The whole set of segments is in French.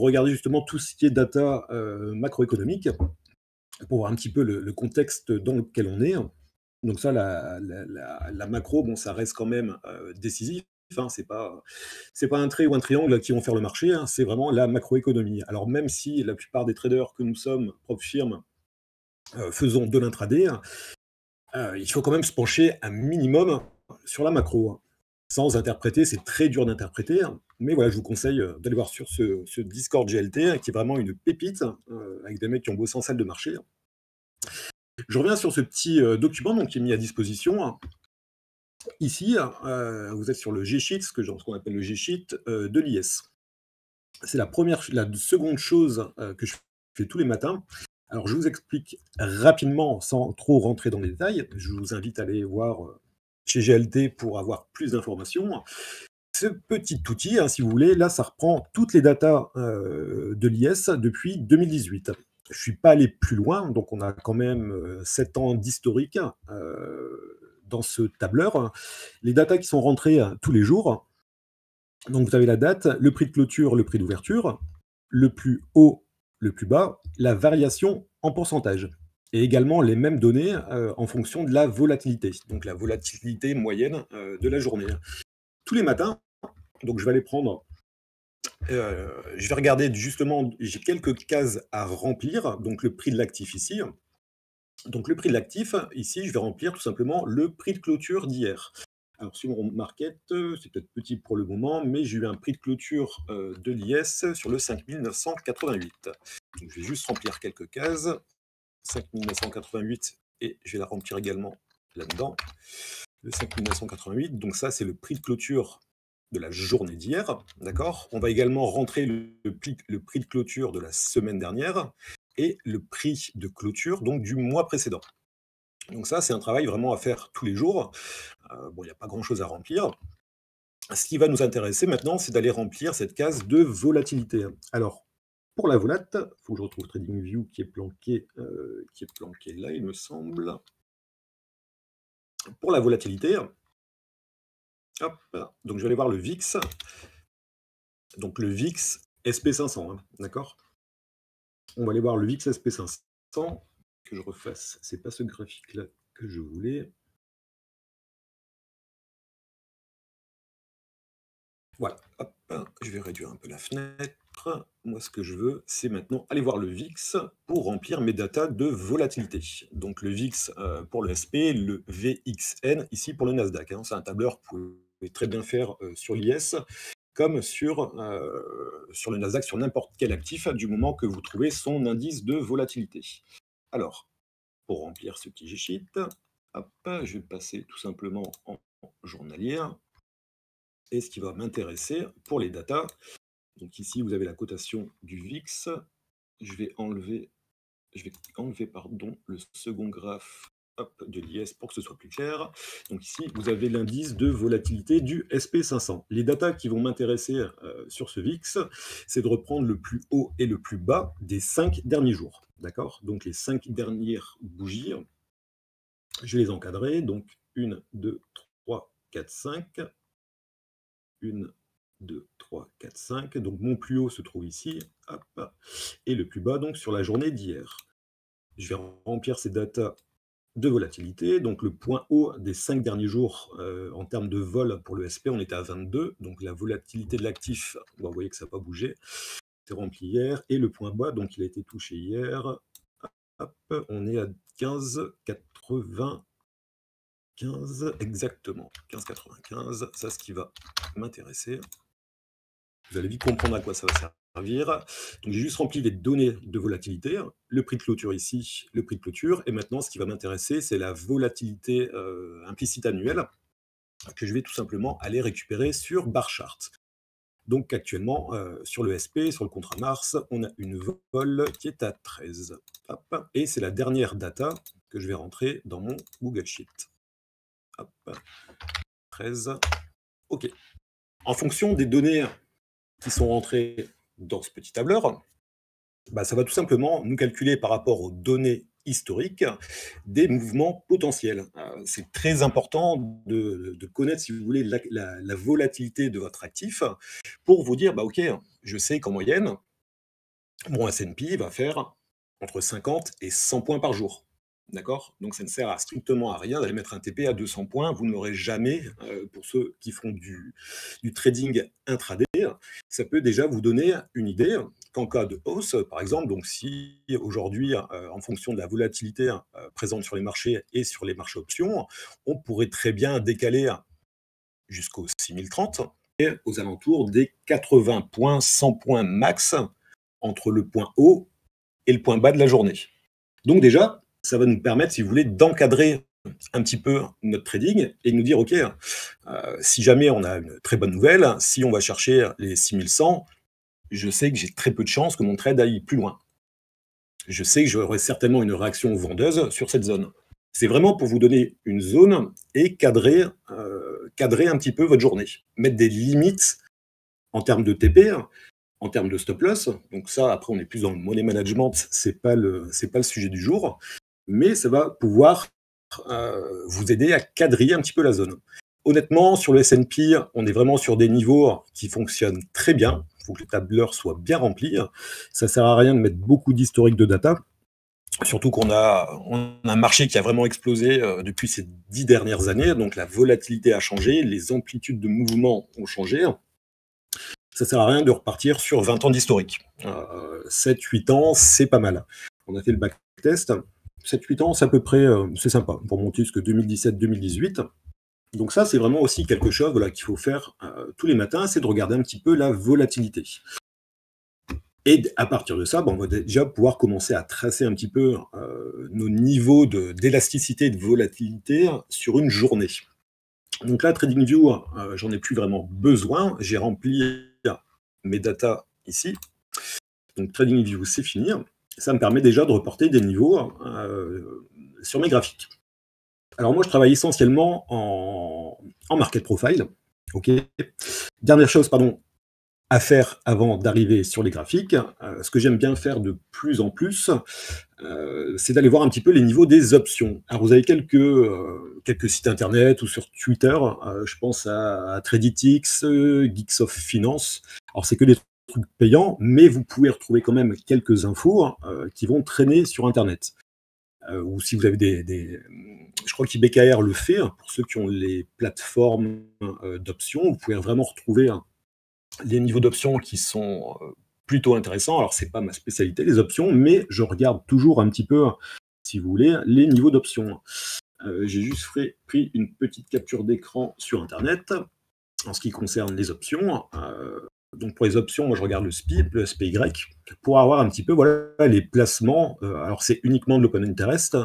regarder justement tout ce qui est data macroéconomique pour voir un petit peu le contexte dans lequel on est. Donc ça, la macro, bon, ça reste quand même décisif. Hein, c'est pas un trait ou un triangle qui vont faire le marché, hein, c'est vraiment la macroéconomie. Alors même si la plupart des traders que nous sommes, propres firmes, faisons de l'intraday, il faut quand même se pencher un minimum sur la macro, hein. Sans interpréter, c'est très dur d'interpréter, hein, mais voilà, je vous conseille d'aller voir sur ce Discord GLT, hein, qui est vraiment une pépite, avec des mecs qui ont bossé en salle de marché. Je reviens sur ce petit document donc, qui est mis à disposition, hein. Ici, vous êtes sur le G-Sheet, ce qu'on appelle le G-Sheet de l'IS. C'est la seconde chose que je fais tous les matins. Alors, je vous explique rapidement, sans trop rentrer dans les détails. Je vous invite à aller voir chez GLT pour avoir plus d'informations. Ce petit outil, hein, si vous voulez, là, ça reprend toutes les datas de l'IS depuis 2018. Je ne suis pas allé plus loin, donc on a quand même 7 ans d'historique dans ce tableur. Les datas qui sont rentrées tous les jours. Donc vous avez la date, le prix de clôture, le prix d'ouverture, le plus haut, le plus bas, la variation en pourcentage. Et également les mêmes données en fonction de la volatilité, donc la volatilité moyenne de la journée. Tous les matins, donc je vais aller prendre, je vais regarder justement, j'ai quelques cases à remplir, donc le prix de l'actif ici. Donc le prix de l'actif, ici, je vais remplir tout simplement le prix de clôture d'hier. Alors sur mon market, c'est peut-être petit pour le moment, mais j'ai eu un prix de clôture de l'IS sur le 5988. Donc je vais juste remplir quelques cases. 5988, et je vais la remplir également là-dedans. Le 5988, donc ça c'est le prix de clôture de la journée d'hier, d'accord. On va également rentrer le prix de clôture de la semaine dernière et le prix de clôture donc du mois précédent. Donc ça, c'est un travail vraiment à faire tous les jours. Bon, il n'y a pas grand-chose à remplir. Ce qui va nous intéresser maintenant, c'est d'aller remplir cette case de volatilité. Alors, pour la volat, il faut que je retrouve TradingView qui est planqué là, il me semble. Pour la volatilité, hop, donc je vais aller voir le VIX. Donc le VIX SP500, hein, d'accord. On va aller voir le VIX SP500, que je refasse. C'est pas ce graphique-là que je voulais. Voilà, hop, je vais réduire un peu la fenêtre. Moi, ce que je veux, c'est maintenant aller voir le VIX pour remplir mes datas de volatilité. Donc le VIX pour le SP, le VXN ici pour le Nasdaq, hein. C'est un tableur que vous pouvez très bien faire sur l'IS, comme sur le Nasdaq, sur n'importe quel actif, du moment que vous trouvez son indice de volatilité. Alors, pour remplir ce petit G-sheet, hop, je vais passer tout simplement en journalière. Et ce qui va m'intéresser pour les datas, donc ici vous avez la cotation du VIX. Je vais enlever pardon, le second graphe de l'IS pour que ce soit plus clair. Donc ici, vous avez l'indice de volatilité du SP500. Les datas qui vont m'intéresser sur ce VIX, c'est de reprendre le plus haut et le plus bas des 5 derniers jours. D'accord. Donc les 5 dernières bougies, je vais les encadrer. Donc 1, 2, 3, 4, 5. 1, 2, 3, 4, 5. Donc mon plus haut se trouve ici. Hop. Et le plus bas, donc, sur la journée d'hier. Je vais remplir ces datas de volatilité. Donc le point haut des 5 derniers jours en termes de vol pour le SP, on était à 22. Donc la volatilité de l'actif, bon, vous voyez que ça n'a pas bougé. C'est rempli hier. Et le point bas, donc il a été touché hier. Hop, on est à 15,80. 15 exactement, 15,95, ça ce qui va m'intéresser. Vous allez vite comprendre à quoi ça va servir. Donc j'ai juste rempli les données de volatilité, le prix de clôture ici, le prix de clôture, et maintenant ce qui va m'intéresser, c'est la volatilité implicite annuelle que je vais tout simplement aller récupérer sur bar chart. Donc actuellement, sur le SP, sur le contrat Mars, on a une vol qui est à 13. Hop, et c'est la dernière data que je vais rentrer dans mon Google Sheet. Hop, 13. OK. En fonction des données qui sont rentrées dans ce petit tableur, bah, ça va tout simplement nous calculer par rapport aux données historiques des mouvements potentiels. C'est très important de connaître, si vous voulez, la volatilité de votre actif pour vous dire, bah, OK, je sais qu'en moyenne, Mon S&P va faire entre 50 et 100 points par jour. D'accord? Donc ça ne sert à strictement à rien d'aller mettre un TP à 200 points. Vous ne l'aurez jamais, pour ceux qui font du trading intraday. Ça peut déjà vous donner une idée qu'en cas de hausse, par exemple, donc si aujourd'hui, en fonction de la volatilité, présente sur les marchés et sur les marchés options, on pourrait très bien décaler jusqu'aux 6030 et aux alentours des 80 points, 100 points max entre le point haut et le point bas de la journée. Donc déjà, ça va nous permettre, si vous voulez, d'encadrer un petit peu notre trading et de nous dire, OK, si jamais on a une très bonne nouvelle, si on va chercher les 6100, je sais que j'ai très peu de chances que mon trade aille plus loin. Je sais que j'aurai certainement une réaction vendeuse sur cette zone. C'est vraiment pour vous donner une zone et cadrer un petit peu votre journée. Mettre des limites en termes de TP, en termes de stop loss. Donc ça, après, on est plus dans le money management, c'est pas le sujet du jour, mais ça va pouvoir vous aider à quadriller un petit peu la zone. Honnêtement, sur le S&P, on est vraiment sur des niveaux qui fonctionnent très bien. Il faut que le tableur soit bien rempli. Ça sert à rien de mettre beaucoup d'historique de data, surtout qu'on a un marché qui a vraiment explosé depuis ces 10 dernières années. Donc la volatilité a changé, les amplitudes de mouvement ont changé. Ça sert à rien de repartir sur 20 ans d'historique. 7-8 ans, c'est pas mal. On a fait le backtest. 7-8 ans, c'est à peu près, c'est sympa pour monter jusque 2017-2018. Donc ça, c'est vraiment aussi quelque chose voilà, qu'il faut faire tous les matins, c'est de regarder un petit peu la volatilité. Et à partir de ça, on va déjà pouvoir commencer à tracer un petit peu nos niveaux d'élasticité et de volatilité sur une journée. Donc là, TradingView, j'en ai plus vraiment besoin. J'ai rempli mes datas ici. Donc TradingView, c'est fini. Ça me permet déjà de reporter des niveaux sur mes graphiques. Alors moi, je travaille essentiellement en market profile. Ok. Dernière chose, à faire avant d'arriver sur les graphiques. Ce que j'aime bien faire de plus en plus, c'est d'aller voir un petit peu les niveaux des options. Alors vous avez quelques sites internet ou sur Twitter, je pense à Traditix, Geeks of Finance. Alors c'est que des trucs payants, mais vous pouvez retrouver quand même quelques infos qui vont traîner sur internet. Ou si vous avez je crois qu'IBKR le fait, pour ceux qui ont les plateformes d'options, vous pouvez vraiment retrouver les niveaux d'options qui sont plutôt intéressants. Alors, c'est pas ma spécialité, les options, mais je regarde toujours un petit peu, si vous voulez, les niveaux d'options. J'ai juste pris une petite capture d'écran sur Internet en ce qui concerne les options. Donc, pour les options, moi, je regarde le SPI, le SPY, pour avoir un petit peu voilà, les placements. Alors, c'est uniquement de l'open interest,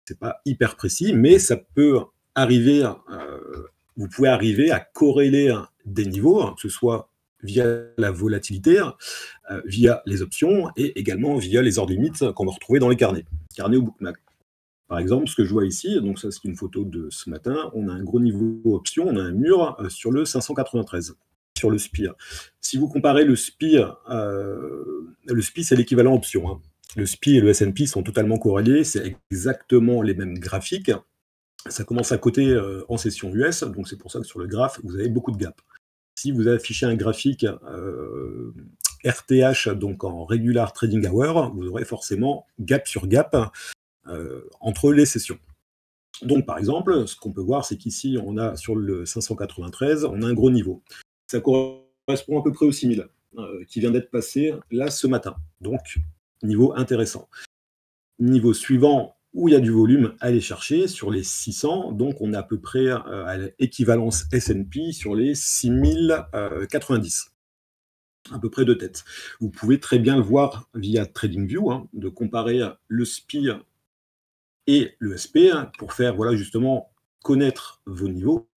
c'est pas hyper précis, mais ça peut arriver, vous pouvez arriver à corréler des niveaux, que ce soit via la volatilité, via les options et également via les ordres limites qu'on va retrouver dans les carnets ou bookmap. Par exemple, ce que je vois ici, donc ça c'est une photo de ce matin, on a un gros niveau option, on a un mur sur le 593, sur le SPI. Si vous comparez le SPI c'est l'équivalent option. Hein. Le SPI et le S&P sont totalement corrélés, c'est exactement les mêmes graphiques. Ça commence à côté en session US, donc c'est pour ça que sur le graphe, vous avez beaucoup de gaps. Si vous affichez un graphique RTH, donc en Regular Trading Hour, vous aurez forcément gap sur gap entre les sessions. Donc par exemple, ce qu'on peut voir, c'est qu'ici, on a sur le 593, on a un gros niveau. Ça correspond à peu près au 6000 qui vient d'être passé là ce matin. Donc, niveau intéressant. Niveau suivant, où il y a du volume à aller chercher sur les 600, donc on est à peu près à l'équivalence S&P sur les 6090, à peu près de tête. Vous pouvez très bien le voir via TradingView, hein, de comparer le SPI et le SP pour faire voilà, justement connaître vos niveaux.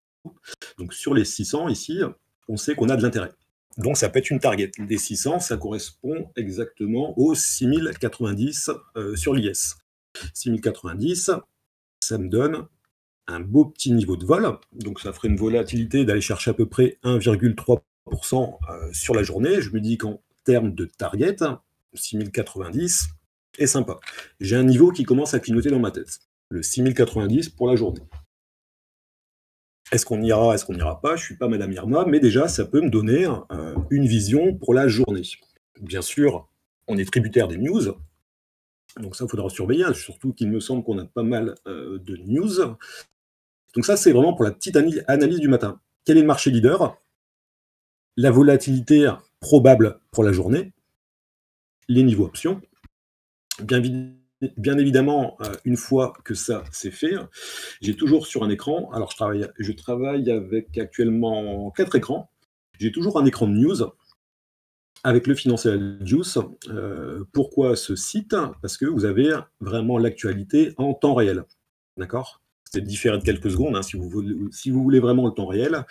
Donc sur les 600 ici, on sait qu'on a de l'intérêt. Donc ça peut être une target. Les 600, ça correspond exactement aux 6090 sur l'IS. 6090, ça me donne un beau petit niveau de vol. Donc ça ferait une volatilité d'aller chercher à peu près 1,3% sur la journée. Je me dis qu'en termes de target, 6090 est sympa. J'ai un niveau qui commence à clignoter dans ma tête. Le 6090 pour la journée. Est-ce qu'on ira, est-ce qu'on n'ira pas? Je ne suis pas Madame Irma, mais déjà, ça peut me donner une vision pour la journée. Bien sûr, on est tributaire des news, donc ça, il faudra surveiller, hein, surtout qu'il me semble qu'on a pas mal de news. Donc ça, c'est vraiment pour la petite analyse du matin. Quel est le marché leader? La volatilité probable pour la journée, les niveaux options. Bien évidemment, une fois que ça c'est fait, j'ai toujours sur un écran, alors je travaille avec actuellement 4 écrans. J'ai toujours un écran de news avec le Financial Juice. Pourquoi ce site? Parce que vous avez vraiment l'actualité en temps réel. D'accord? C'est différé de quelques secondes, hein, si vous voulez vraiment le temps réel.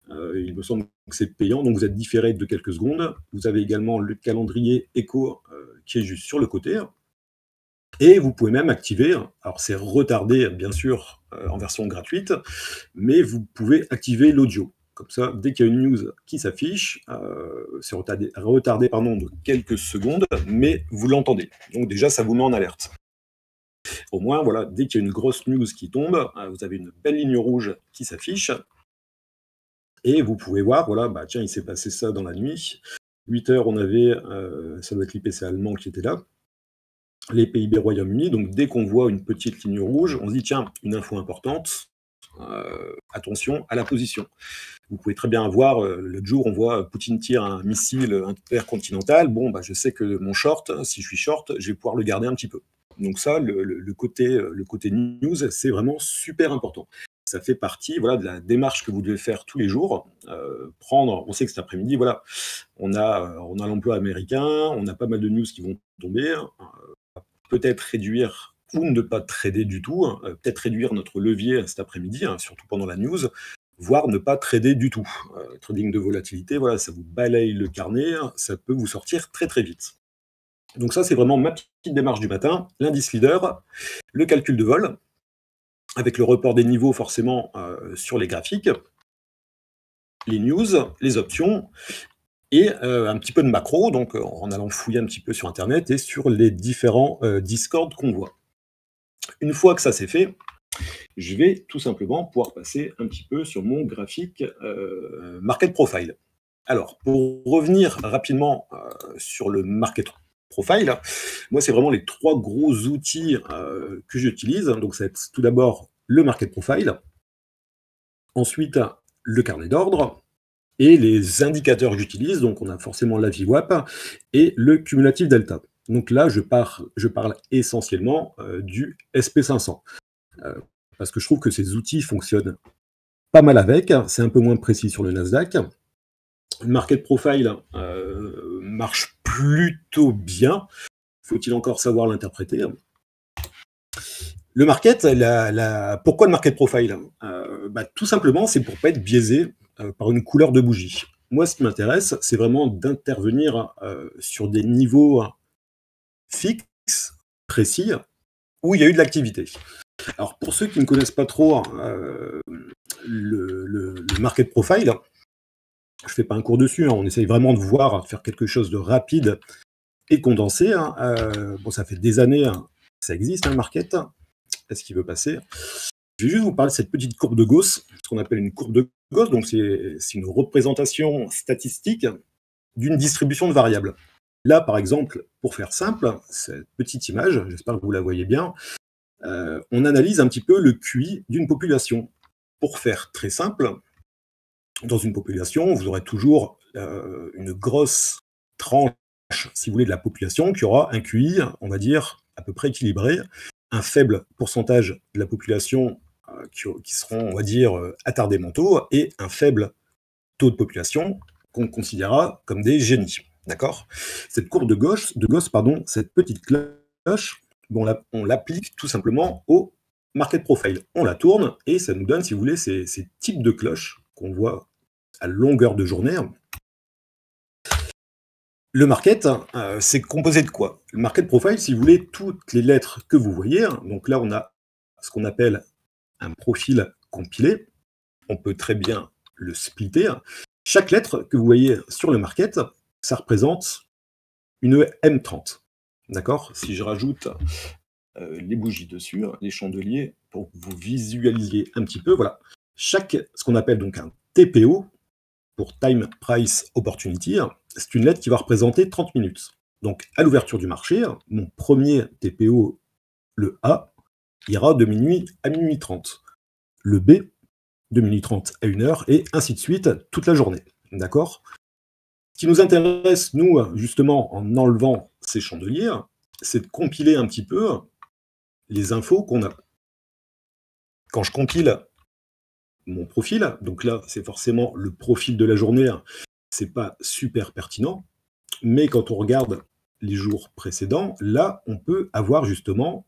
Il me semble que c'est payant, donc vous êtes différé de quelques secondes. Vous avez également le calendrier éco qui est juste sur le côté. Et vous pouvez même activer, alors c'est retardé bien sûr en version gratuite, mais vous pouvez activer l'audio. Comme ça, dès qu'il y a une news qui s'affiche, c'est retardé pardon, de quelques secondes, mais vous l'entendez. Donc déjà, ça vous met en alerte. Au moins, voilà, dès qu'il y a une grosse news qui tombe, vous avez une belle ligne rouge qui s'affiche, et vous pouvez voir, voilà, bah tiens, il s'est passé ça dans la nuit. 8 heures, on avait, ça doit être l'IPC allemand qui était là, les PIB Royaume-Uni. Donc dès qu'on voit une petite ligne rouge, on se dit tiens, une info importante, attention à la position. Vous pouvez très bien voir, l'autre jour, on voit Poutine tire un missile intercontinental. Bon, bah, je sais que mon short, si je suis short, je vais pouvoir le garder un petit peu. Donc ça, le côté news, c'est vraiment super important. Ça fait partie, voilà, de la démarche que vous devez faire tous les jours. On sait que cet après-midi, voilà, on a l'emploi américain, on a pas mal de news qui vont tomber. Peut-être réduire ou ne pas trader du tout, peut-être réduire notre levier cet après-midi, surtout pendant la news, voire ne pas trader du tout. Trading de volatilité, voilà, ça vous balaye le carnet, ça peut vous sortir très très vite. Donc ça, c'est vraiment ma petite démarche du matin, l'indice leader, le calcul de vol, avec le report des niveaux forcément sur les graphiques, les news, les options, et un petit peu de macro, donc en allant fouiller un petit peu sur Internet et sur les différents Discord qu'on voit. Une fois que ça c'est fait, je vais tout simplement pouvoir passer un petit peu sur mon graphique Market Profile. Alors, pour revenir rapidement sur le Market Profile, moi, c'est vraiment les 3 gros outils que j'utilise. Donc, c'est tout d'abord le Market Profile, ensuite le carnet d'ordre, et les indicateurs que j'utilise. Donc, on a forcément la VWAP et le cumulatif delta. Donc là, je parle essentiellement du SP500. Parce que je trouve que ces outils fonctionnent pas mal avec. C'est un peu moins précis sur le Nasdaq. Le Market Profile marche plutôt bien. Faut-il encore savoir l'interpréter? Le market, pourquoi le Market Profile? Tout simplement, c'est pour pas être biaisé par une couleur de bougie. Moi, ce qui m'intéresse, c'est vraiment d'intervenir sur des niveaux fixes, précis, où il y a eu de l'activité. Alors, pour ceux qui ne connaissent pas trop le Market Profile, je ne fais pas un cours dessus, on essaye vraiment de faire quelque chose de rapide et condensé. Bon, ça fait des années que ça existe, un market. Est-ce qu'il veut passer? Je vais juste vous parler de cette petite courbe de Gauss, ce qu'on appelle une courbe de Gauss. Donc, c'est une représentation statistique d'une distribution de variables. Là, par exemple, pour faire simple, cette petite image, j'espère que vous la voyez bien, on analyse un petit peu le QI d'une population. Pour faire très simple, dans une population, vous aurez toujours une grosse tranche, si vous voulez, de la population qui aura un QI, on va dire, à peu près équilibré, un faible pourcentage de la population qui seront, on va dire, attardés mentaux, et un faible taux de population qu'on considérera comme des génies. D'accord? Cette courbe de Gauss, cette petite cloche, on l'applique tout simplement au market profile. On la tourne et ça nous donne, si vous voulez, ces types de cloches qu'on voit à longueur de journée. Le market, c'est composé de quoi? Le market profile, si vous voulez, toutes les lettres que vous voyez. Donc là, on a ce qu'on appelle un profil compilé. On peut très bien le splitter. Chaque lettre que vous voyez sur le market, ça représente une M30. D'accord? Si je rajoute les bougies dessus, les chandeliers, pour que vous visualisiez un petit peu, voilà. Ce qu'on appelle donc un TPO, pour Time Price Opportunity, c'est une lettre qui va représenter 30 minutes. Donc, à l'ouverture du marché, mon premier TPO, le A, ira de minuit à minuit 30. Le B, de minuit 30 à 1 heure, et ainsi de suite, toute la journée. D'accord? Ce qui nous intéresse, nous, justement, en enlevant ces chandeliers, c'est de compiler un petit peu les infos qu'on a. Quand je compile mon profil, donc là, c'est forcément le profil de la journée, c'est pas super pertinent, mais quand on regarde les jours précédents, là, on peut avoir justement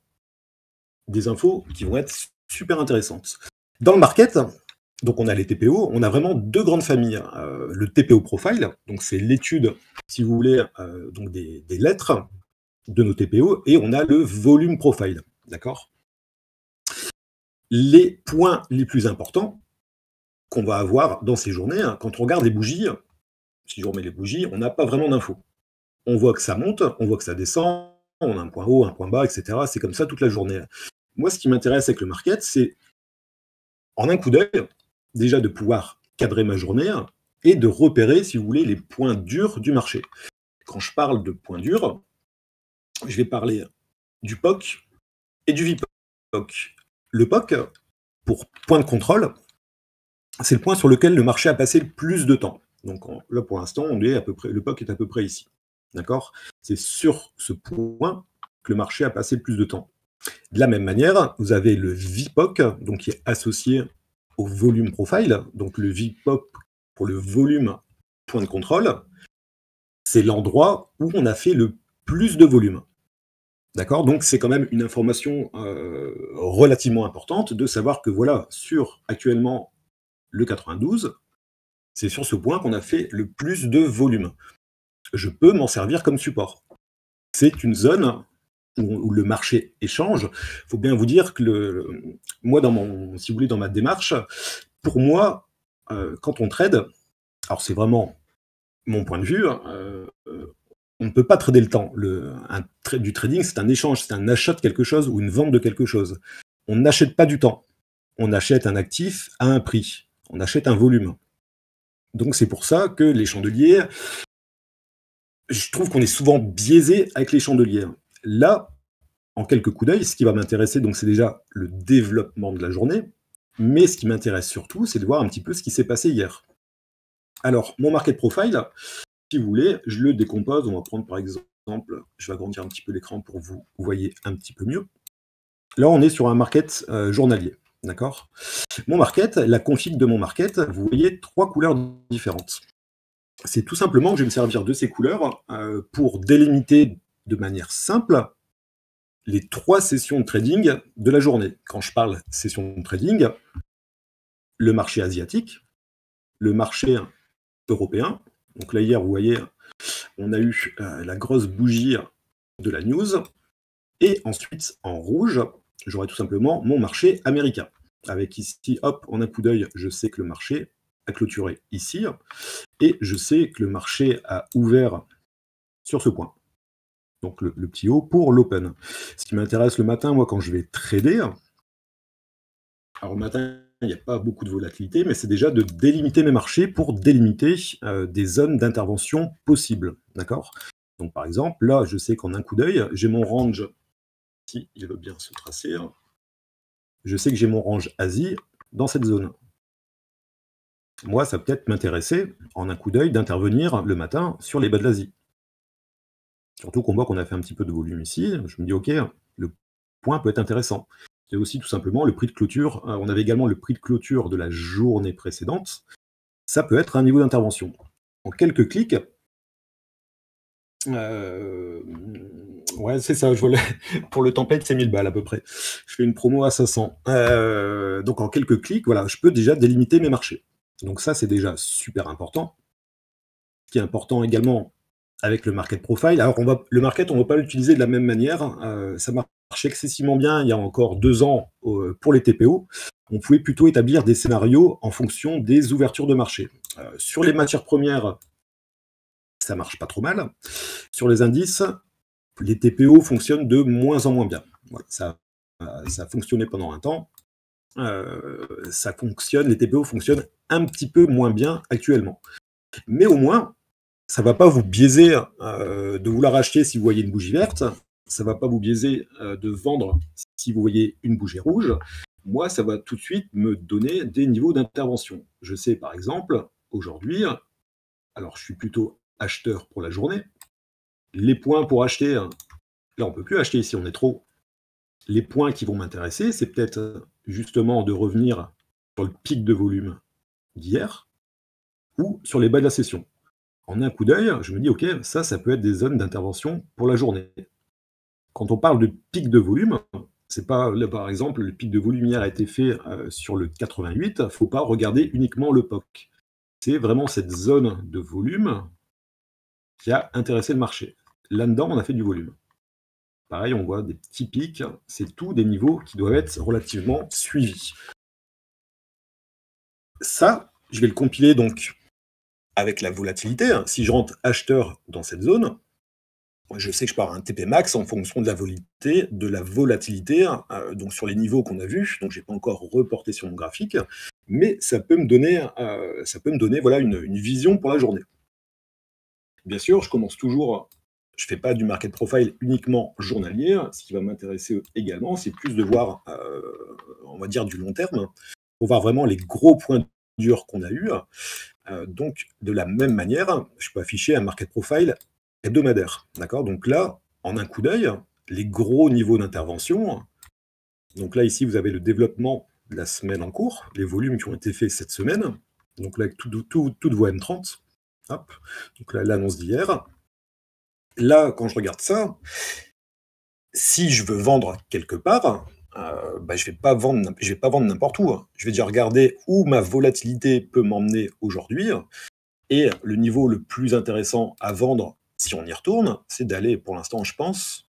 des infos qui vont être super intéressantes. Dans le market, donc on a les TPO, on a vraiment deux grandes familles. Le TPO Profile, donc c'est l'étude, si vous voulez, donc des lettres de nos TPO, et on a le Volume Profile, d'accord? Les points les plus importants qu'on va avoir dans ces journées, quand on regarde les bougies, si je remets les bougies, on n'a pas vraiment d'infos. On voit que ça monte, on voit que ça descend, on a un point haut, un point bas, etc. C'est comme ça toute la journée. Moi, ce qui m'intéresse avec le market, c'est en un coup d'œil, déjà de pouvoir cadrer ma journée et de repérer, si vous voulez, les points durs du marché. Quand je parle de points durs, je vais parler du POC et du VPOC. Le POC, pour point de contrôle, c'est le point sur lequel le marché a passé le plus de temps. Donc là, pour l'instant, on est à peu près, le POC est à peu près ici. D'accord? C'est sur ce point que le marché a passé le plus de temps. De la même manière, vous avez le VPOC, donc qui est associé au volume profile. Donc le VPOC pour le volume point de contrôle, c'est l'endroit où on a fait le plus de volume. D'accord? Donc c'est quand même une information relativement importante de savoir que voilà, sur actuellement le 92, c'est sur ce point qu'on a fait le plus de volume. Je peux m'en servir comme support. C'est une zone où le marché échange. Il faut bien vous dire que moi, si vous voulez, dans ma démarche, pour moi, quand on trade, alors c'est vraiment mon point de vue, on ne peut pas trader le temps. Du trading, c'est un échange, c'est un achat de quelque chose ou une vente de quelque chose. On n'achète pas du temps. On achète un actif à un prix. On achète un volume. Donc c'est pour ça que les chandeliers, je trouve qu'on est souvent biaisé avec les chandeliers. Là, en quelques coups d'œil, ce qui va m'intéresser, donc c'est déjà le développement de la journée, mais ce qui m'intéresse surtout, c'est de voir un petit peu ce qui s'est passé hier. Alors, mon market profile, si vous voulez, je le décompose. On va prendre par exemple, je vais agrandir un petit peu l'écran pour que vous voyez un petit peu mieux. Là, on est sur un market journalier, d'accord? Mon market, la config de mon market, vous voyez 3 couleurs différentes. C'est tout simplement que je vais me servir de ces couleurs pour délimiter de manière simple les 3 sessions de trading de la journée. Quand je parle session de trading, le marché asiatique, le marché européen. Donc là, hier, vous voyez, on a eu la grosse bougie de la news. Et ensuite, en rouge, j'aurai tout simplement mon marché américain. Avec ici, hop, en un coup d'œil, je sais que le marché a clôturé ici. Et je sais que le marché a ouvert sur ce point. Donc le petit haut pour l'open. Ce qui m'intéresse le matin, moi, quand je vais trader, alors le matin, il n'y a pas beaucoup de volatilité, mais c'est déjà de délimiter mes marchés pour délimiter des zones d'intervention possibles. D'accord? Donc par exemple, là, je sais qu'en un coup d'œil, j'ai mon range, si il veut bien se tracer, je sais que j'ai mon range Asie dans cette zone. Moi, ça peut-être m'intéresser, en un coup d'œil, d'intervenir le matin sur les bas de l'Asie. Surtout qu'on voit qu'on a fait un petit peu de volume ici. Je me dis, OK, le point peut être intéressant. C'est aussi tout simplement le prix de clôture. On avait également le prix de clôture de la journée précédente. Ça peut être un niveau d'intervention. En quelques clics, ouais, c'est ça. Pour le template, c'est 1000 balles à peu près. Je fais une promo à 500. Donc en quelques clics, voilà, je peux déjà délimiter mes marchés. Donc ça, c'est déjà super important. Ce qui est important également avec le market profile. Alors le market, on ne va pas l'utiliser de la même manière. Ça marche excessivement bien il y a encore 2 ans pour les TPO. On pouvait plutôt établir des scénarios en fonction des ouvertures de marché. Sur les matières premières, ça marche pas trop mal. Sur les indices, les TPO fonctionnent de moins en moins bien. Voilà, ça a fonctionné pendant un temps. Les TPO fonctionnent un petit peu moins bien actuellement. Mais au moins, Ça va pas vous biaiser, de vouloir acheter si vous voyez une bougie verte. Ça va pas vous biaiser, de vendre si vous voyez une bougie rouge. Moi, ça va tout de suite me donner des niveaux d'intervention. Je sais, par exemple, aujourd'hui, alors je suis plutôt acheteur pour la journée. Les points pour acheter, là, on peut plus acheter ici, on est trop. Les points qui vont m'intéresser, c'est peut-être, justement de revenir sur le pic de volume d'hier ou sur les bas de la session. En un coup d'œil, je me dis: «OK, ça peut être des zones d'intervention pour la journée». Quand on parle de pic de volume, c'est pas là, par exemple, le pic de volume hier a été fait, sur le 88, faut pas regarder uniquement le POC. C'est vraiment cette zone de volume qui a intéressé le marché. Là-dedans, on a fait du volume. Pareil, on voit des petits pics, c'est tous des niveaux qui doivent être relativement suivis. Ça, je vais le compiler donc avec la volatilité. Si je rentre acheteur dans cette zone, je sais que je pars à un TP max en fonction de la volatilité, donc sur les niveaux qu'on a vus. Donc j'ai pas encore reporté sur mon graphique, mais ça peut me donner voilà une vision pour la journée. Bien sûr, je fais pas du market profile uniquement journalier. Ce qui va m'intéresser également, c'est plus de voir, on va dire du long terme, pour voir vraiment les gros points durs qu'on a eus. Donc de la même manière, je peux afficher un market profile hebdomadaire, d'accord? Donc là, en un coup d'œil, les gros niveaux d'intervention, donc là, ici, vous avez le développement de la semaine en cours, les volumes qui ont été faits cette semaine. Donc là, avec toutes vos M30. Hop. Donc là, l'annonce d'hier. Là, quand je regarde ça, si je veux vendre quelque part, je vais pas vendre n'importe où, hein. Je vais déjà regarder où ma volatilité peut m'emmener aujourd'hui. Et le niveau le plus intéressant à vendre, si on y retourne, c'est d'aller, pour l'instant, je pense,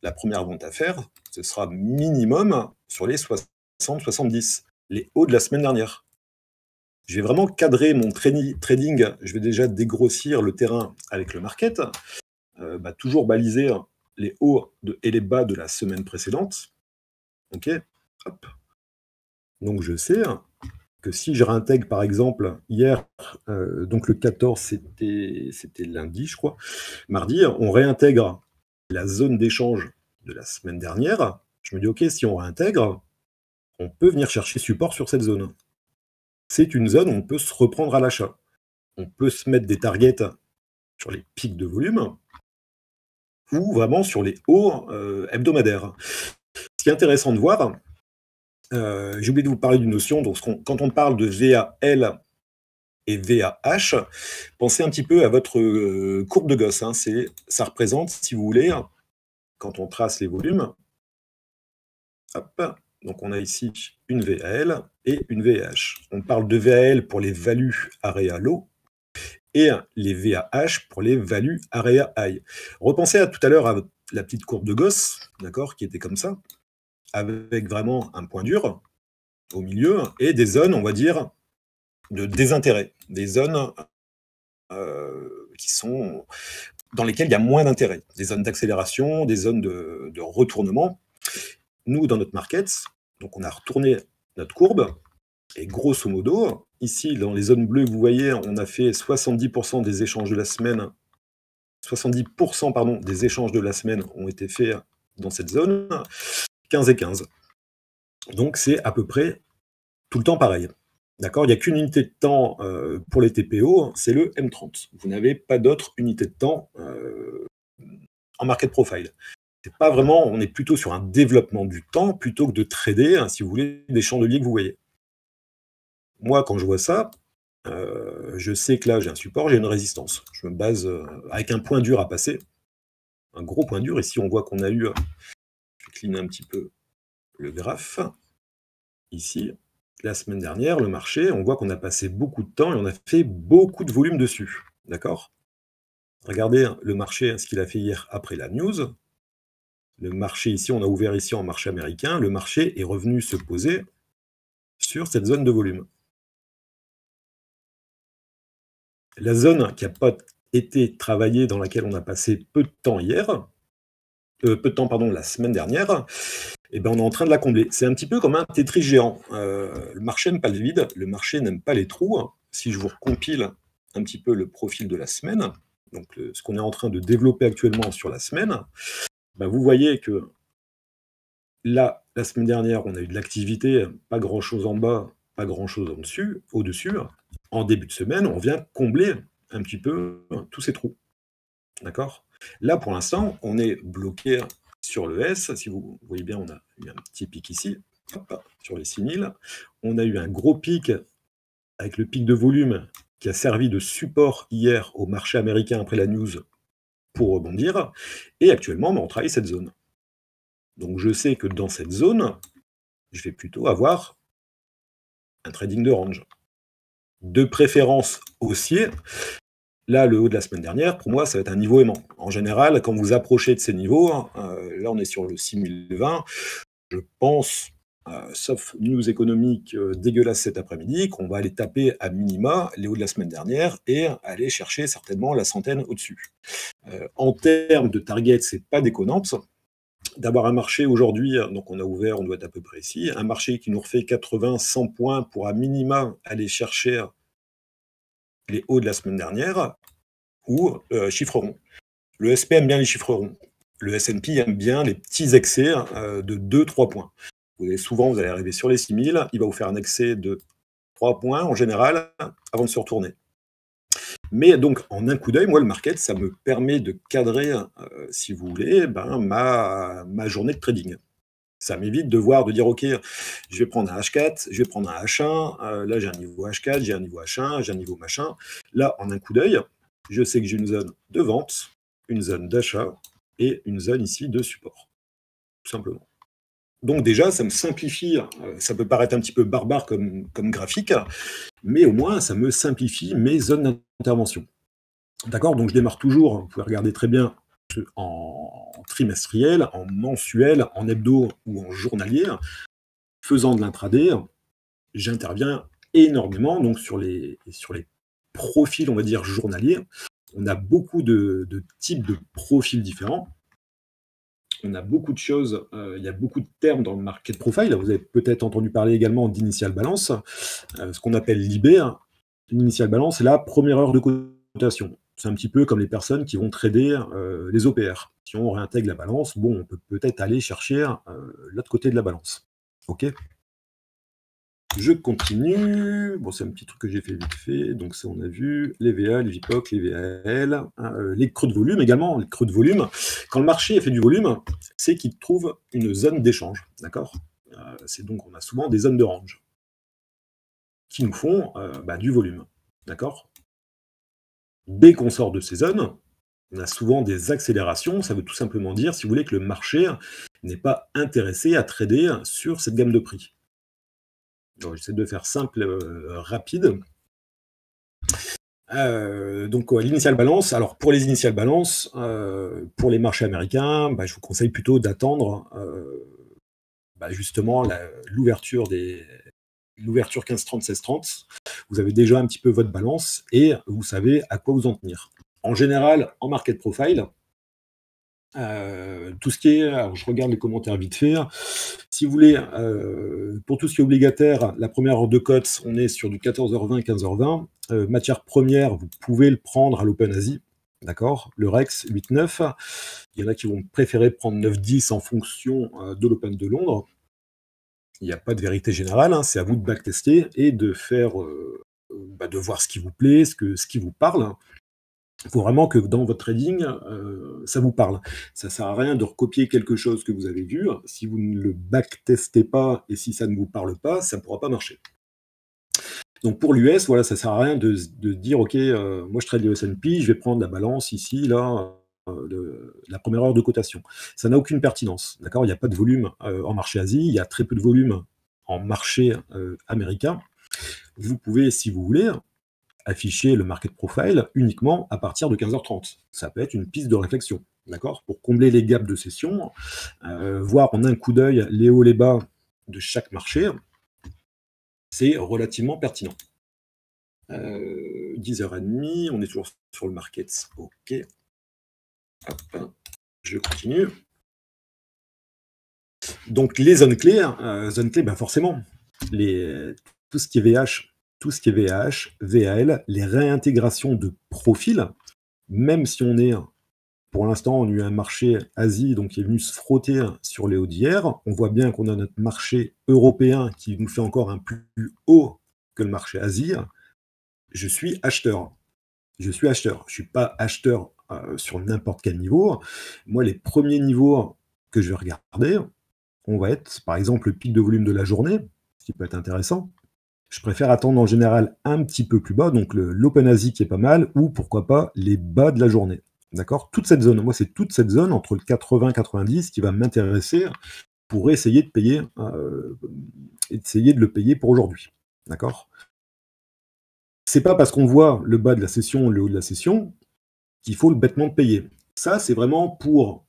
la première vente à faire, ce sera minimum sur les 60-70, les hauts de la semaine dernière. Je vais vraiment cadrer mon trading, je vais déjà dégrossir le terrain avec le market, toujours baliser les hauts et les bas de la semaine précédente. Ok, hop. Donc je sais que si je réintègre par exemple hier, donc le 14 c'était lundi je crois, mardi, on réintègre la zone d'échange de la semaine dernière, je me dis ok, si on réintègre, on peut venir chercher support sur cette zone. C'est une zone où on peut se reprendre à l'achat. On peut se mettre des targets sur les pics de volume ou vraiment sur les hauts hebdomadaires. Ce qui est intéressant de voir, j'ai oublié de vous parler d'une notion, donc quand on parle de VAL et VAH, pensez un petit peu à votre courbe de Gauss. Ça représente, si vous voulez, quand on trace les volumes, hop, donc on a ici une VAL et une VAH. On parle de VAL pour les values area low et les VAH pour les values area high. Repensez à tout à l'heure à la petite courbe de Gauss, d'accord, qui était comme ça, avec vraiment un point dur au milieu et des zones, on va dire, de désintérêt, des zones qui sont dans lesquelles il y a moins d'intérêt, des zones d'accélération, des zones de retournement. Nous, dans notre market, donc on a retourné notre courbe, et grosso modo, ici, dans les zones bleues, vous voyez, on a fait 70% des échanges de la semaine, 70% pardon, des échanges de la semaine ont été faits dans cette zone, 15 et 15. Donc c'est à peu près tout le temps pareil. D'accord? Il n'y a qu'une unité de temps pour les TPO, c'est le M30. Vous n'avez pas d'autre unité de temps en market profile. C'est pas vraiment, on est plutôt sur un développement du temps plutôt que de trader, si vous voulez, des chandeliers que vous voyez. Moi, quand je vois ça, je sais que là, j'ai un support, j'ai une résistance. Je me base avec un point dur à passer, un gros point dur. Ici, on voit qu'on a eu, je vais cleaner un petit peu le graphe. Ici, la semaine dernière, le marché, on voit qu'on a passé beaucoup de temps et on a fait beaucoup de volume dessus. D'accord? Regardez le marché, ce qu'il a fait hier après la news. Le marché ici, on a ouvert ici en marché américain. Le marché est revenu se poser sur cette zone de volume. La zone qui n'a pas été travaillée, dans laquelle on a passé peu de temps hier, peu de temps, pardon, la semaine dernière, eh ben, on est en train de la combler. C'est un petit peu comme un Tetris géant. Le marché n'aime pas le vide, le marché n'aime pas les trous. Si je vous recompile un petit peu le profil de la semaine, donc ce qu'on est en train de développer actuellement sur la semaine, bah, vous voyez que là, la semaine dernière, on a eu de l'activité, pas grand-chose en bas, pas grand-chose au-dessus. En début de semaine, on vient combler un petit peu tous ces trous. D'accord? Là, pour l'instant, on est bloqué sur le S. Si vous voyez bien, on a eu un petit pic ici, hop, sur les 6000. On a eu un gros pic avec le pic de volume qui a servi de support hier au marché américain après la news pour rebondir. Et actuellement, on travaille cette zone. Donc je sais que dans cette zone, je vais plutôt avoir un trading de range. De préférence haussier. Là, le haut de la semaine dernière, pour moi, ça va être un niveau aimant. En général, quand vous approchez de ces niveaux, là on est sur le 6020, je pense, sauf news économique dégueulasse cet après-midi, qu'on va aller taper à minima les hauts de la semaine dernière et aller chercher certainement la centaine au-dessus. En termes de target, c'est pas déconnant d'avoir un marché aujourd'hui, donc on a ouvert, on doit être à peu près ici, un marché qui nous refait 80-100 points pour à minima aller chercher les hauts de la semaine dernière, ou chiffres ronds. Le SP aime bien les chiffres ronds. Le S&P aime bien les petits excès de 2-3 points. Souvent, vous allez arriver sur les 6000, il va vous faire un excès de 3 points en général avant de se retourner. Mais donc, en un coup d'œil, moi, le market, ça me permet de cadrer, si vous voulez, ma journée de trading. Ça m'évite de dire, OK, je vais prendre un H4, je vais prendre un H1, là j'ai un niveau H4, j'ai un niveau H1, j'ai un niveau machin. Là, en un coup d'œil, je sais que j'ai une zone de vente, une zone d'achat et une zone ici de support, tout simplement. Donc déjà, ça me simplifie, ça peut paraître un petit peu barbare comme graphique, mais au moins, ça me simplifie mes zones d'intervention. D'accord? Donc je démarre toujours, vous pouvez regarder très bien, en trimestriel, en mensuel, en hebdo ou en journalier. Faisant de l'intraday, j'interviens énormément donc sur les profils, on va dire, journaliers. On a beaucoup de types de profils différents. On a beaucoup de choses, il y a beaucoup de termes dans le market profile. Vous avez peut-être entendu parler également d'initial balance, ce qu'on appelle l'IB. L'initial balance, c'est la première heure de cotation. C'est un petit peu comme les personnes qui vont trader les OPR. Si on réintègre la balance, bon, on peut peut-être aller chercher l'autre côté de la balance. OK? Je continue. Bon, c'est un petit truc que j'ai fait vite fait. Donc ça, on a vu les VA, les VPOC, les VAL, les creux de volume également. Les creux de volume. Quand le marché fait du volume, c'est qu'il trouve une zone d'échange. D'accord? C'est donc, on a souvent des zones de range qui nous font du volume. D'accord? Dès qu'on sort de ces zones, on a souvent des accélérations. Ça veut tout simplement dire, si vous voulez, que le marché n'est pas intéressé à trader sur cette gamme de prix. Donc, j'essaie de faire simple, rapide. Donc, l'initial balance. Alors, pour les initial balance, pour les marchés américains, je vous conseille plutôt d'attendre justement l'ouverture 15-30, 16-30. Vous avez déjà un petit peu votre balance et vous savez à quoi vous en tenir. En général, en market profile, tout ce qui est, alors je regarde les commentaires vite fait. Si vous voulez, pour tout ce qui est obligataire, la première heure de cote, on est sur du 14h20, 15h20. Matière première, vous pouvez le prendre à l'Open Asie, d'accord? Le Rex 8-9. Il y en a qui vont préférer prendre 9-10 en fonction de l'Open de Londres. Il n'y a pas de vérité générale, c'est à vous de backtester et de faire, de voir ce qui vous plaît, ce qui vous parle. Il faut vraiment que dans votre trading, ça vous parle. Ça ne sert à rien de recopier quelque chose que vous avez vu. Si vous ne le backtestez pas et si ça ne vous parle pas, ça ne pourra pas marcher. Donc pour l'US, voilà, ça ne sert à rien de dire, OK, moi je trade le S&P, je vais prendre la balance ici, là, la première heure de cotation. Ça n'a aucune pertinence. D'accord? Il n'y a pas de volume en marché Asie, il y a très peu de volume en marché américain. Vous pouvez, si vous voulez, afficher le market profile uniquement à partir de 15h30. Ça peut être une piste de réflexion, d'accord? Pour combler les gaps de session, voir en un coup d'œil les hauts, les bas de chaque marché, c'est relativement pertinent. 10h30, on est toujours sur le market. OK. Hop, je continue. Donc les zones clés, forcément, tout ce qui est VH, VAL, les réintégrations de profils, même si on est pour l'instant, on a eu un marché Asie donc qui est venu se frotter sur les hauts d'hier. On voit bien qu'on a notre marché européen qui nous fait encore un plus haut que le marché Asie. Je suis acheteur. Je suis acheteur. Je suis pas acheteur, sur n'importe quel niveau. Moi, les premiers niveaux que je vais regarder, on va être, par exemple, le pic de volume de la journée, ce qui peut être intéressant. Je préfère attendre en général un petit peu plus bas, donc l'Open Asie qui est pas mal, ou pourquoi pas les bas de la journée. D'accord. Toute cette zone, moi, c'est toute cette zone entre le 80-90 qui va m'intéresser pour essayer de le payer pour aujourd'hui. D'accord. C'est pas parce qu'on voit le bas de la session, le haut de la session, qu'il faut le bêtement le payer. Ça, c'est vraiment pour,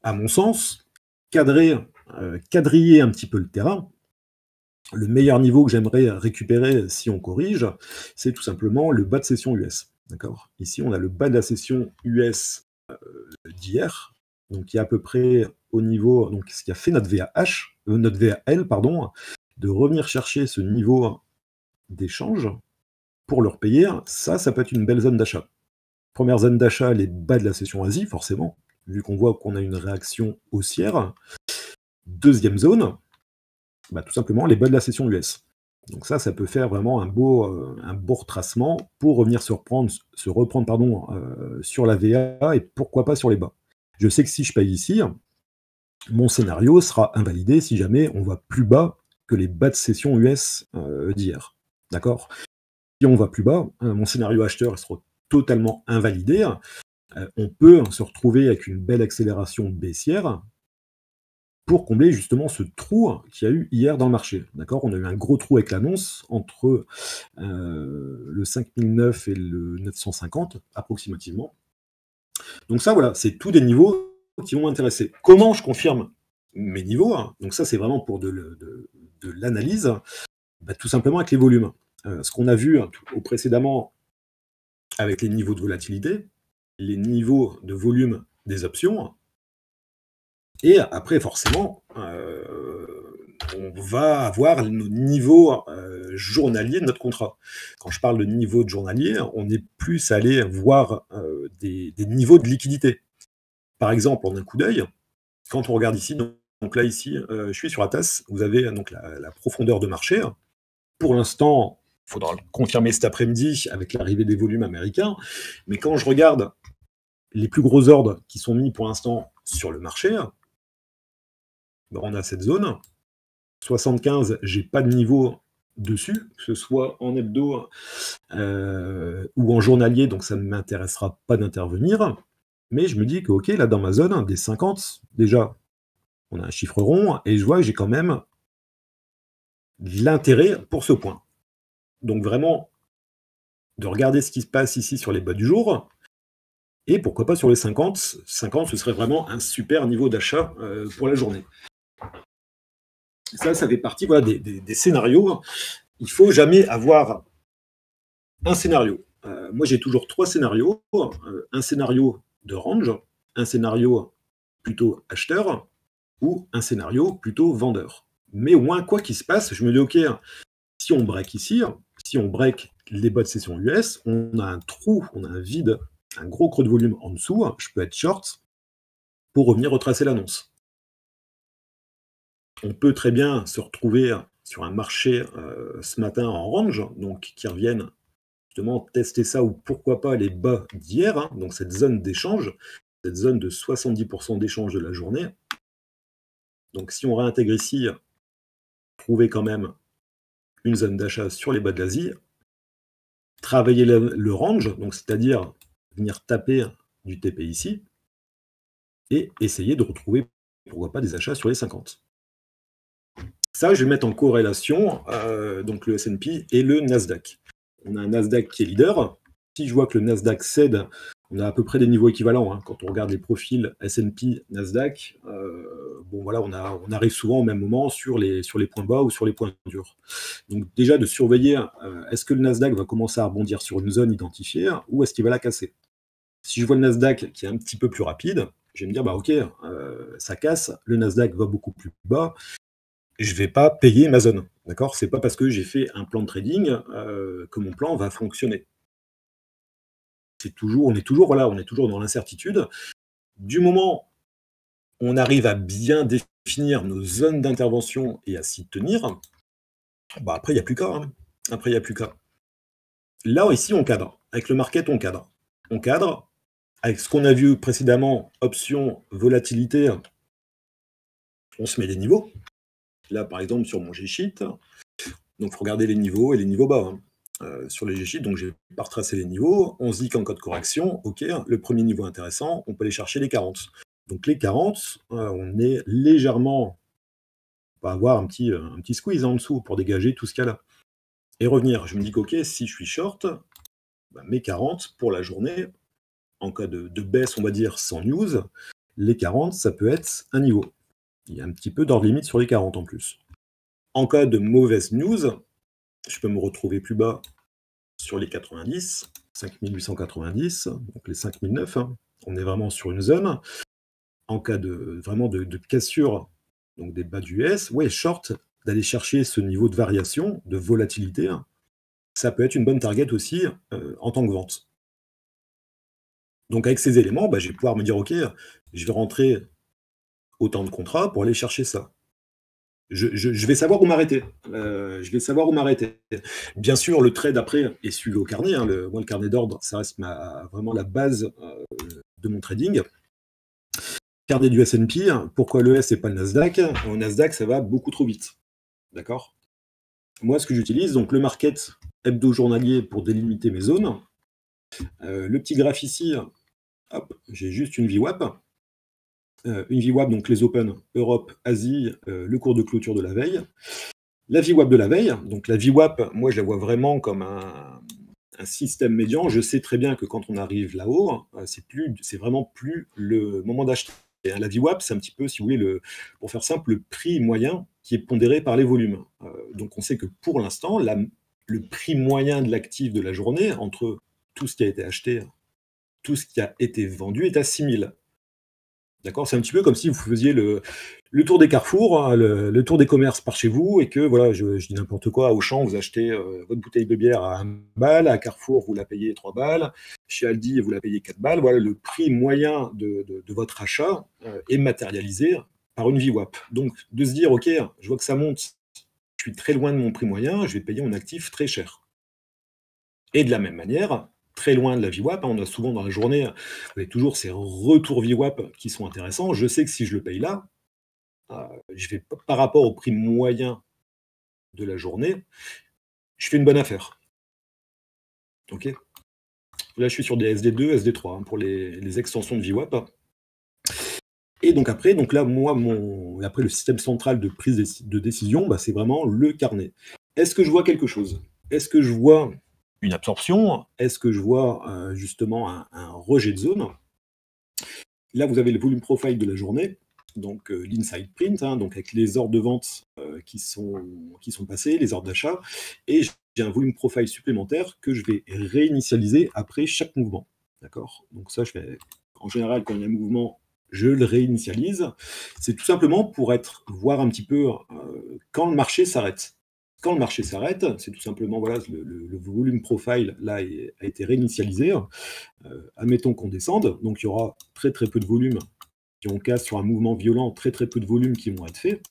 à mon sens, quadriller un petit peu le terrain. Le meilleur niveau que j'aimerais récupérer si on corrige, c'est tout simplement le bas de session US. D'accord. Ici, on a le bas de la session US d'hier, donc qui est à peu près au niveau, donc ce qui a fait notre VAH, notre VAL, pardon, de revenir chercher ce niveau d'échange pour le repayer. Ça peut être une belle zone d'achat. Première zone d'achat, les bas de la session Asie, forcément, vu qu'on voit qu'on a une réaction haussière. Deuxième zone, tout simplement les bas de la session US. Donc ça peut faire vraiment un beau retracement pour revenir se reprendre sur la VA et pourquoi pas sur les bas. Je sais que si je paye ici, mon scénario sera invalidé si jamais on va plus bas que les bas de session US d'hier. D'accord. Si on va plus bas, mon scénario acheteur sera totalement invalidé. On peut se retrouver avec une belle accélération baissière pour combler justement ce trou qu'il y a eu hier dans le marché. D'accord. On a eu un gros trou avec l'annonce entre le 5009 et le 950 approximativement. Donc ça, voilà, c'est tous des niveaux qui vont m'intéresser. Comment je confirme mes niveaux? Donc ça, c'est vraiment pour de l'analyse, tout simplement avec les volumes. Ce qu'on a vu précédemment avec les niveaux de volatilité, les niveaux de volume des options, et après, forcément, on va avoir nos niveaux journaliers de notre contrat. Quand je parle de niveau de journalier, on est plus allé voir des niveaux de liquidité. Par exemple, en un coup d'œil, quand on regarde ici, donc là, ici, je suis sur Atas, vous avez donc la profondeur de marché. Pour l'instant, il faudra le confirmer cet après-midi avec l'arrivée des volumes américains, mais quand je regarde les plus gros ordres qui sont mis pour l'instant sur le marché, on a cette zone. 75, j'ai pas de niveau dessus, que ce soit en hebdo ou en journalier, donc ça ne m'intéressera pas d'intervenir. Mais je me dis que, ok, là, dans ma zone, des 50, déjà, on a un chiffre rond, et je vois que j'ai quand même de l'intérêt pour ce point. Donc vraiment, de regarder ce qui se passe ici sur les bas du jour, et pourquoi pas sur les 50. 50, ce serait vraiment un super niveau d'achat pour la journée. Ça fait partie des scénarios. Il ne faut jamais avoir un scénario. Moi, j'ai toujours 3 scénarios. Un scénario de range, un scénario plutôt acheteur, ou un scénario plutôt vendeur. Mais au moins, quoi qu'il se passe, je me dis, ok, si on break ici, si on break les bas de session US, on a un trou, on a un vide, un gros creux de volume en dessous, je peux être short pour revenir retracer l'annonce. On peut très bien se retrouver sur un marché ce matin en range, donc qui reviennent justement tester ça, ou pourquoi pas les bas d'hier, donc cette zone d'échange, cette zone de 70% d'échange de la journée. Donc si on réintègre ici, trouver quand même une zone d'achat sur les bas de l'Asie, travailler le range, donc c'est-à-dire venir taper du TP ici, et essayer de retrouver, pourquoi pas, des achats sur les 50. Ça, je vais mettre en corrélation donc le S&P et le Nasdaq. On a un Nasdaq qui est leader. Si je vois que le Nasdaq cède, on a à peu près des niveaux équivalents. Quand on regarde les profils S&P, Nasdaq, on arrive souvent au même moment sur les points bas ou sur les points durs. Donc déjà de surveiller, est-ce que le Nasdaq va commencer à rebondir sur une zone identifiée ou est-ce qu'il va la casser? Si je vois le Nasdaq qui est un petit peu plus rapide, je vais me dire, ok, ça casse, le Nasdaq va beaucoup plus bas, je ne vais pas payer ma zone. D'accord. C'est pas parce que j'ai fait un plan de trading que mon plan va fonctionner. on est toujours, voilà, on est toujours dans l'incertitude. Du moment où on arrive à bien définir nos zones d'intervention et à s'y tenir, bah, après il y a plus qu'à, hein. Après il y a plus qu'à. Là, ici, on cadre. Avec le market, on cadre. On cadre. Avec ce qu'on a vu précédemment, option, volatilité, on se met des niveaux. Là, par exemple, sur mon G-Sheet, donc il faut regarder les niveaux et les niveaux bas, hein. Sur les G-Sheets, donc j'ai pas retracé les niveaux. On se dit qu'en cas de correction, OK, le premier niveau intéressant, on peut aller chercher les 40. Donc les 40, on est légèrement, on va avoir un petit squeeze en dessous pour dégager tout ce qu'il y a là. Et revenir, je me dis qu'OK, si je suis short, bah, mes 40 pour la journée, en cas de baisse, on va dire, sans news, les 40, ça peut être un niveau. Il y a un petit peu d'ordre limite sur les 40 en plus. En cas de mauvaise news, je peux me retrouver plus bas sur les 90, 5890, donc les 5009, hein. On est vraiment sur une zone. En cas vraiment de cassure, donc des bas du US, ouais, short, d'aller chercher ce niveau de variation, de volatilité, hein, ça peut être une bonne target aussi en tant que vente. Donc avec ces éléments, bah, je vais pouvoir me dire, OK, je vais rentrer autant de contrats pour aller chercher ça. Je vais savoir où m'arrêter. Je vais savoir où m'arrêter. Bien sûr, le trade après est suivi au carnet, hein. Moi, le carnet d'ordre, ça reste vraiment la base de mon trading. Carnet du S&P, pourquoi le S et pas le Nasdaq? Au Nasdaq, ça va beaucoup trop vite. D'accord? Moi, ce que j'utilise, donc le market hebdo-journalier pour délimiter mes zones. Le petit graphe ici, hop, j'ai juste une VWAP. Une VWAP, donc les Open, Europe, Asie, le cours de clôture de la veille. La VWAP de la veille, donc la VWAP, moi je la vois vraiment comme un système médian. Je sais très bien que quand on arrive là-haut, c'est vraiment plus le moment d'acheter. La VWAP, c'est un petit peu, si vous voulez, pour faire simple, le prix moyen qui est pondéré par les volumes. Donc on sait que pour l'instant, le prix moyen de l'actif de la journée, entre tout ce qui a été acheté, tout ce qui a été vendu, est à 6000. D'accord? C'est un petit peu comme si vous faisiez le tour des carrefours, hein, le tour des commerces par chez vous et que voilà, je dis n'importe quoi, à Auchan, vous achetez, votre bouteille de bière à 1 balle, à Carrefour, vous la payez 3 balles, chez Aldi, vous la payez 4 balles. Voilà, le prix moyen de votre achat, est matérialisé par une VWAP. Donc de se dire: «OK, je vois que ça monte, je suis très loin de mon prix moyen, je vais payer mon actif très cher». Et de la même manière, très loin de la VWAP, hein, on a souvent dans la journée, vous avez toujours ces retours VWAP qui sont intéressants. Je sais que si je le paye là, je vais par rapport au prix moyen de la journée, je fais une bonne affaire. OK? Là, je suis sur des SD2, SD3, hein, pour les extensions de VWAP. Et donc après, donc là, moi, après le système central de prise de décision, bah, c'est vraiment le carnet. Est-ce que je vois quelque chose? Est-ce que je vois une absorption? Est-ce que je vois justement un rejet de zone? Là, vous avez le volume profile de la journée, donc l'inside print, hein, donc avec les ordres de vente qui sont passés, les ordres d'achat, et j'ai un volume profile supplémentaire que je vais réinitialiser après chaque mouvement. D'accord? Donc ça, en général, quand il y a un mouvement, je le réinitialise. C'est tout simplement pour voir un petit peu quand le marché s'arrête. Quand le marché s'arrête, c'est tout simplement, voilà, le volume profile là a été réinitialisé. Admettons qu'on descende, donc il y aura très très peu de volume. Si on casse sur un mouvement violent, très très peu de volume qui vont être faits.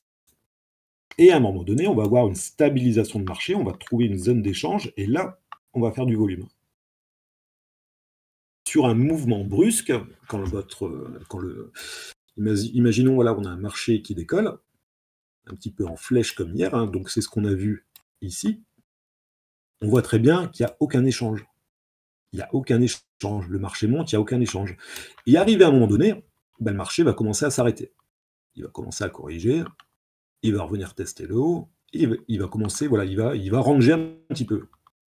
Et à un moment donné, on va avoir une stabilisation de marché, on va trouver une zone d'échange, et là, on va faire du volume. Sur un mouvement brusque, imaginons, voilà, on a un marché qui décolle, un petit peu en flèche comme hier, hein, donc c'est ce qu'on a vu ici, on voit très bien qu'il n'y a aucun échange. Il n'y a aucun échange. Le marché monte, il n'y a aucun échange. Et arrivé à un moment donné, ben, le marché va commencer à s'arrêter. Il va commencer à corriger, il va revenir tester le haut, et il va commencer, voilà, il va ranger un petit peu.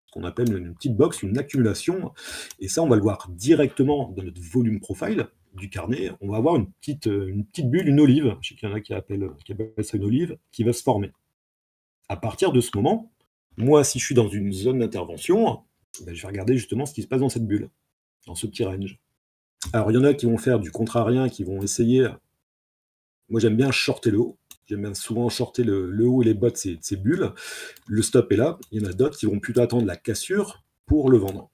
Ce qu'on appelle une petite box, une accumulation. Et ça, on va le voir directement dans notre volume profile du carnet. On va avoir une petite bulle, une olive, je sais qu'il y en a qui appellent ça une olive, qui va se former. À partir de ce moment, moi, si je suis dans une zone d'intervention, ben, je vais regarder justement ce qui se passe dans cette bulle, dans ce petit range. Alors, il y en a qui vont faire du contrarien, qui vont essayer. Moi, j'aime bien shorter le haut. J'aime bien souvent shorter le haut et les bas de ces bulles. Le stop est là. Il y en a d'autres qui vont plutôt attendre la cassure pour le vendre.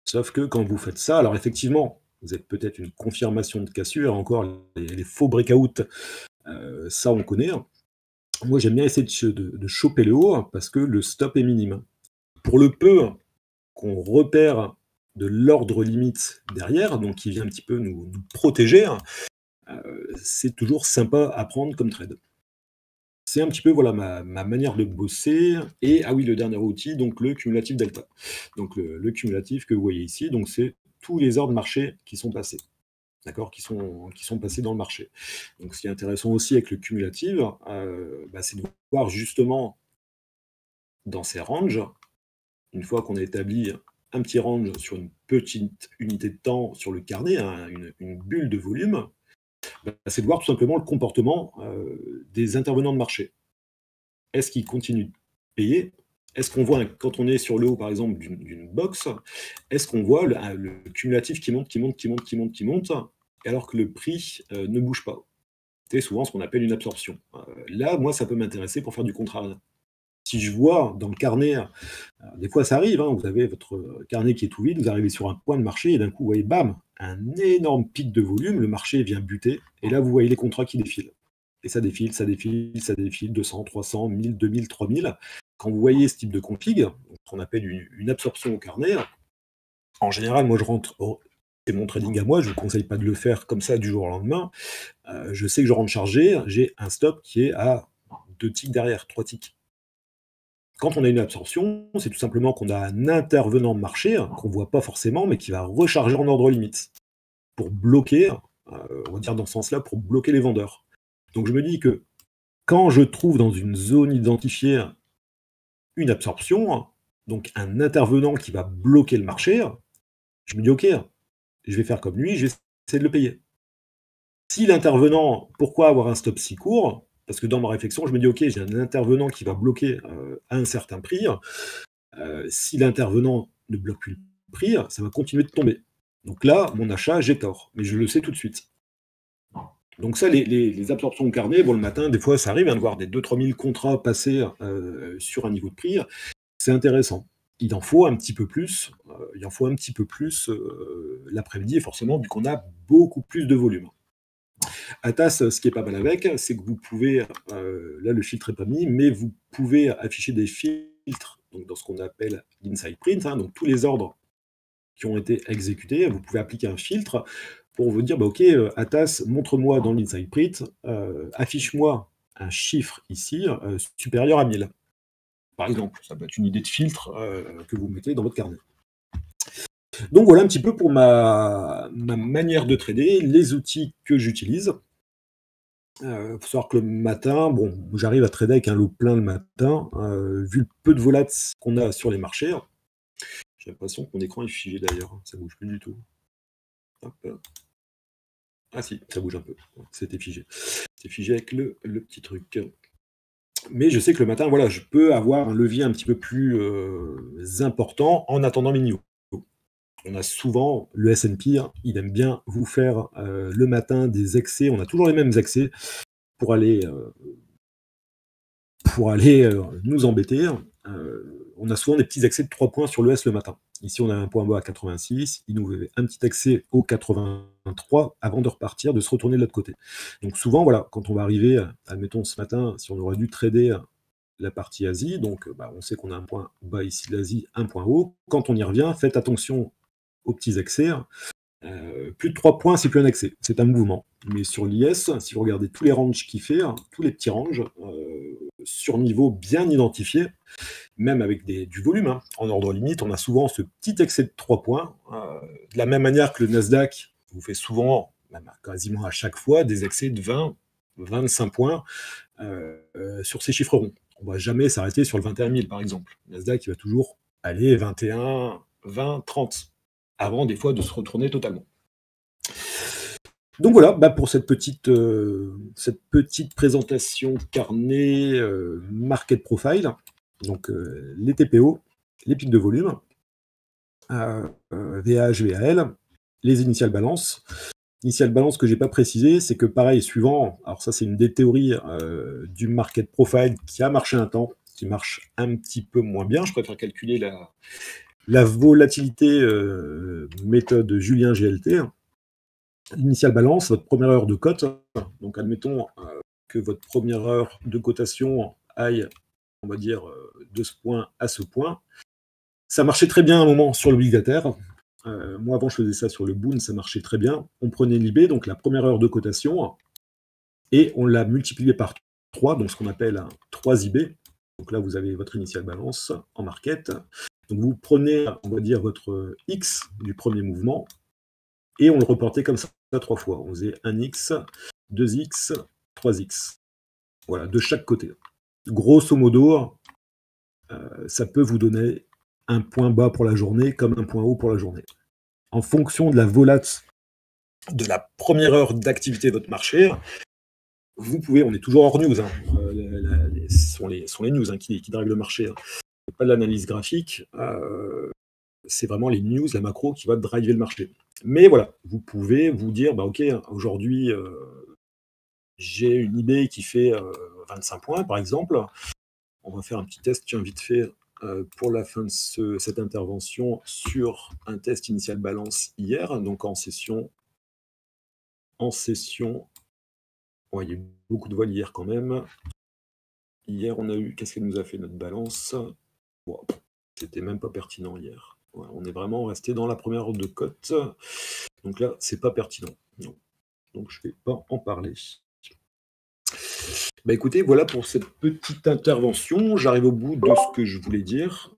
Sauf que quand vous faites ça, alors effectivement, vous êtes peut-être une confirmation de cassure, encore les faux breakout, ça on connaît, hein. Moi j'aime bien essayer de choper le haut hein, parce que le stop est minime. Pour le peu qu'on repère de l'ordre limite derrière, donc qui vient un petit peu nous protéger, hein, c'est toujours sympa à prendre comme trade. C'est un petit peu voilà ma manière de bosser et ah oui, le dernier outil, donc le cumulatif delta. Donc le cumulatif que vous voyez ici, donc c'est tous les ordres marché qui sont passés, d'accord? Qui sont passés dans le marché. Donc ce qui est intéressant aussi avec le cumulatif, bah, c'est de voir justement dans ces ranges, une fois qu'on a établi un petit range sur une petite unité de temps sur le carnet, hein, une bulle de volume, bah, c'est de voir tout simplement le comportement des intervenants de marché. Est-ce qu'ils continuent de payer? Est-ce qu'on voit, quand on est sur le haut, par exemple, d'une box, est-ce qu'on voit le cumulatif qui monte, qui monte, qui monte, qui monte, qui monte, alors que le prix ne bouge pas? C'est souvent ce qu'on appelle une absorption. Là, moi, ça peut m'intéresser pour faire du contrarian. Si je vois dans le carnet, des fois ça arrive, hein, vous avez votre carnet qui est tout vide, vous arrivez sur un point de marché et d'un coup, vous voyez, bam, un énorme pic de volume, le marché vient buter, et là, vous voyez les contrats qui défilent. Et ça défile, ça défile, ça défile, 200, 300, 1000, 2000, 3000. Quand vous voyez ce type de config, ce qu'on appelle une absorption au carnet, en général, moi je rentre, c'est mon trading à moi, je ne vous conseille pas de le faire comme ça du jour au lendemain. Je sais que je rentre chargé, j'ai un stop qui est à 2 ticks derrière, 3 ticks. Quand on a une absorption, c'est tout simplement qu'on a un intervenant de marché qu'on ne voit pas forcément, mais qui va recharger en ordre limite pour bloquer, on va dire dans ce sens-là, pour bloquer les vendeurs. Donc je me dis que quand je trouve dans une zone identifiée une absorption, donc un intervenant qui va bloquer le marché, je me dis ok, je vais faire comme lui, je vais essayer de le payer. Si l'intervenant, pourquoi avoir un stop si court? Parce que dans ma réflexion, je me dis ok, j'ai un intervenant qui va bloquer à un certain prix. Si l'intervenant ne bloque plus le prix, ça va continuer de tomber. Donc là, mon achat, j'ai tort, mais je le sais tout de suite. Donc ça, les absorptions au carnet, bon, le matin, des fois, ça arrive hein, de voir des 2-3 000 contrats passer sur un niveau de prix. C'est intéressant. Il en faut un petit peu plus. Il en faut un petit peu plus l'après-midi, et forcément, vu qu'on a beaucoup plus de volume. Atas, ce qui est pas mal avec, c'est que vous pouvez, là le filtre n'est pas mis, mais vous pouvez afficher des filtres donc dans ce qu'on appelle l'inside print, hein, donc tous les ordres qui ont été exécutés, vous pouvez appliquer un filtre pour vous dire, bah, ok, Atas, montre-moi dans l'inside print, affiche-moi un chiffre ici supérieur à 1000. Par exemple, ça peut être une idée de filtre que vous mettez dans votre carnet. Donc voilà un petit peu pour ma manière de trader, les outils que j'utilise. Faut savoir que le matin, bon, j'arrive à trader avec un lot plein le matin, vu le peu de volats qu'on a sur les marchés. J'ai l'impression que mon écran est figé d'ailleurs, hein, ça bouge plus du tout. Hop. Ah si, ça bouge un peu, c'était figé. C'est figé avec le petit truc. Mais je sais que le matin, voilà, je peux avoir un levier un petit peu plus important en attendant mes niveaux. On a souvent, le S&P, hein, il aime bien vous faire le matin des excès, on a toujours les mêmes excès pour aller nous embêter. On a souvent des petits accès de 3 points sur le S le matin. Ici, on a un point bas à 86. Il nous fait un petit accès au 83 avant de repartir, de se retourner de l'autre côté. Donc souvent, voilà, quand on va arriver, admettons ce matin, si on aurait dû trader la partie Asie, donc bah, on sait qu'on a un point bas ici de l'Asie, un point haut. Quand on y revient, faites attention aux petits accès. Plus de 3 points, c'est plus un accès, c'est un mouvement. Mais sur l'IS, si vous regardez tous les ranges qu'il fait, hein, tous les petits ranges, sur niveau bien identifié, même avec du volume, hein, en ordre limite, on a souvent ce petit excès de 3 points. De la même manière que le Nasdaq vous fait souvent, même quasiment à chaque fois, des excès de 20, 25 points sur ces chiffres ronds. On ne va jamais s'arrêter sur le 21 000, par exemple. Le Nasdaq, il va toujours aller 21, 20, 30, avant des fois de se retourner totalement. Donc voilà, bah pour cette petite présentation carnet market profile, donc les TPO, les pics de volume, VH, VAL, les initial balance. Initial balance que j'ai pas précisé, c'est que pareil, suivant, alors ça c'est une des théories du market profile qui a marché un temps, qui marche un petit peu moins bien, je préfère calculer La volatilité, méthode Julien GLT, l'initial balance, votre première heure de cote, donc admettons, que votre première heure de cotation aille, on va dire, de ce point à ce point. Ça marchait très bien à un moment sur l'obligataire. Moi, avant, je faisais ça sur le Boon, ça marchait très bien. On prenait l'IB, donc la première heure de cotation, et on l'a multiplié par 3, donc ce qu'on appelle un 3 IB. Donc là, vous avez votre initial balance en market. Donc vous prenez, on va dire, votre X du premier mouvement, et on le reportait comme ça 3 fois. On faisait 1X, 2X, 3X. Voilà, de chaque côté. Grosso modo, ça peut vous donner un point bas pour la journée comme un point haut pour la journée. En fonction de la volate de la première heure d'activité de votre marché, vous pouvez, on est toujours hors news, hein, ce sont les news, hein, qui draguent le marché, hein. C'est pas de l'analyse graphique, c'est vraiment les news, la macro qui va driver le marché. Mais voilà, vous pouvez vous dire, bah ok, aujourd'hui, j'ai une IB qui fait 25 points, par exemple. On va faire un petit test, tiens, vite fait, pour la fin de cette intervention sur un test initial balance hier, donc en session. Ouais, il y a eu beaucoup de vol hier quand même. Hier, on a eu, qu'est-ce qu'elle nous a fait notre balance? Bon, c'était même pas pertinent hier. Ouais, on est vraiment resté dans la première heure de cote. Donc là, c'est pas pertinent. Non. Donc je vais pas en parler. Bah écoutez, voilà pour cette petite intervention. J'arrive au bout de ce que je voulais dire.